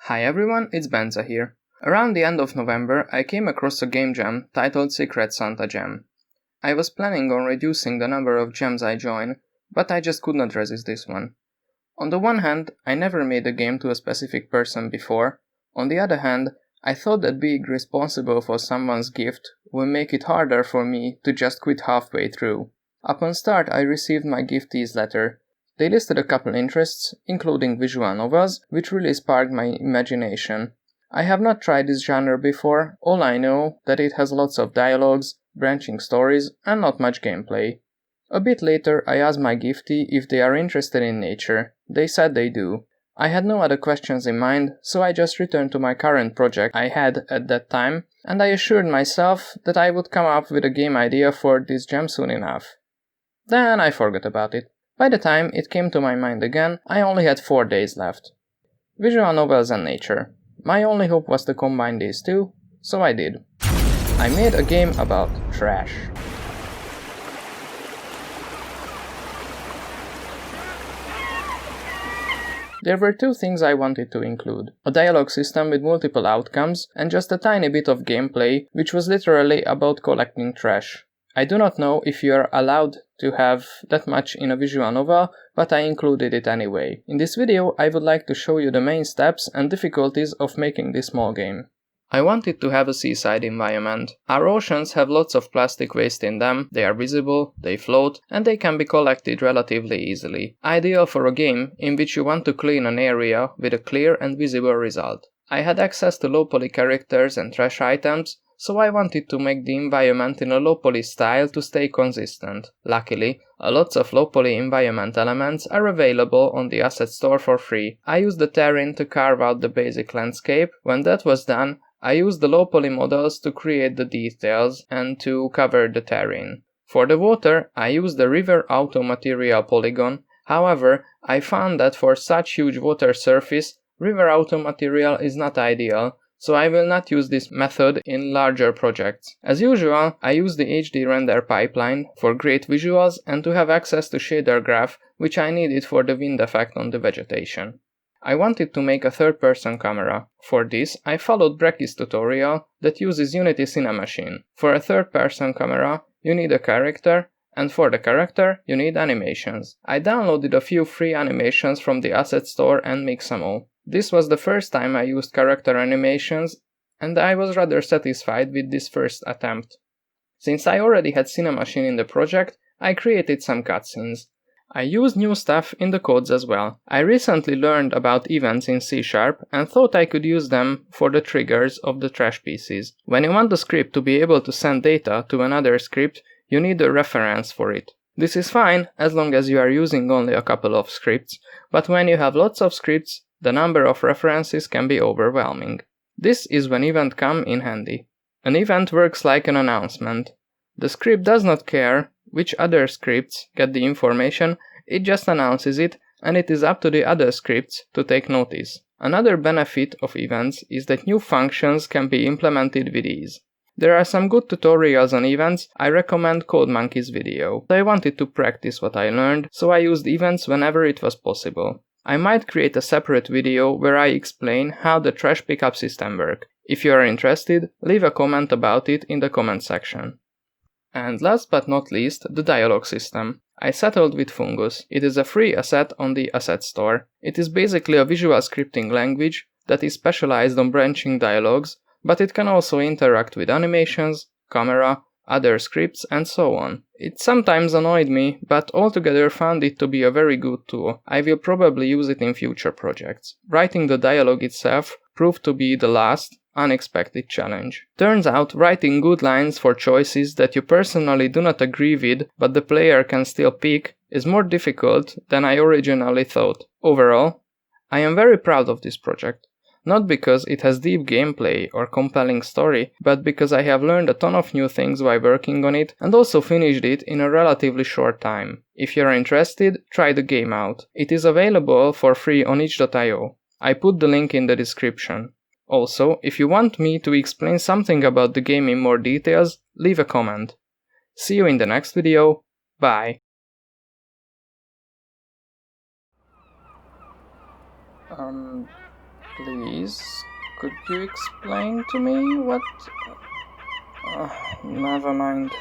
Hi everyone, it's Benza here. Around the end of November, I came across a game jam titled Secret Santa Jam. I was planning on reducing the number of jams I join, but I just could not resist this one. On the one hand, I never made a game to a specific person before. On the other hand, I thought that being responsible for someone's gift will make it harder for me to just quit halfway through. Upon start, I received my giftee's letter. They listed a couple interests, including visual novels, which really sparked my imagination. I have not tried this genre before, all I know that it has lots of dialogues, branching stories, and not much gameplay. A bit later, I asked my giftee if they are interested in nature. They said they do. I had no other questions in mind, so I just returned to my current project I had at that time, and I assured myself that I would come up with a game idea for this jam soon enough. Then I forgot about it. By the time it came to my mind again, I only had 4 days left. Visual novels and nature. My only hope was to combine these two, so I did. I made a game about trash. There were 2 things I wanted to include: a dialogue system with multiple outcomes, and just a tiny bit of gameplay, which was literally about collecting trash. I do not know if you are allowed to have that much in a visual novel, but I included it anyway. In this video, I would like to show you the main steps and difficulties of making this small game. I wanted to have a seaside environment. Our oceans have lots of plastic waste in them, they are visible, they float, and they can be collected relatively easily. Ideal for a game in which you want to clean an area with a clear and visible result. I had access to low poly characters and trash items, so I wanted to make the environment in a low poly style to stay consistent. Luckily, lots of low poly environment elements are available on the asset store for free. I used the terrain to carve out the basic landscape. When that was done, I used the low poly models to create the details and to cover the terrain. For the water, I used the river auto material polygon. However, I found that for such huge water surface, river auto material is not ideal, so I will not use this method in larger projects. As usual, I use the HD render pipeline for great visuals and to have access to shader graph, which I needed for the wind effect on the vegetation. I wanted to make a third-person camera. For this, I followed Brecky's tutorial that uses Unity Cinemachine. For a third-person camera, you need a character, and for the character, you need animations. I downloaded a few free animations from the asset store and Mixamo. This was the first time I used character animations, and I was rather satisfied with this first attempt. Since I already had Cinemachine in the project, I created some cutscenes. I used new stuff in the codes as well. I recently learned about events in C# and thought I could use them for the triggers of the trash pieces. When you want the script to be able to send data to another script, you need a reference for it. This is fine as long as you are using only a couple of scripts, but when you have lots of scripts, the number of references can be overwhelming. This is when events come in handy. An event works like an announcement. The script does not care which other scripts get the information, it just announces it, and it is up to the other scripts to take notice. Another benefit of events is that new functions can be implemented with ease. There are some good tutorials on events. I recommend CodeMonkey's video. I wanted to practice what I learned, so I used events whenever it was possible. I might create a separate video where I explain how the trash pickup system works. If you are interested, leave a comment about it in the comment section. And last but not least, the dialogue system. I settled with Fungus. It is a free asset on the asset store. It is basically a visual scripting language that is specialized on branching dialogues, but it can also interact with animations, camera, other scripts, and so on. It sometimes annoyed me, but altogether found it to be a very good tool. I will probably use it in future projects. Writing the dialogue itself proved to be the last, unexpected challenge. Turns out, writing good lines for choices that you personally do not agree with, but the player can still pick, is more difficult than I originally thought. Overall, I am very proud of this project. Not because it has deep gameplay or compelling story, but because I have learned a ton of new things while working on it and also finished it in a relatively short time. If you're interested, try the game out. It is available for free on itch.io. I put the link in the description. Also, if you want me to explain something about the game in more details, leave a comment. See you in the next video. Bye! Please, could you explain to me what... never mind.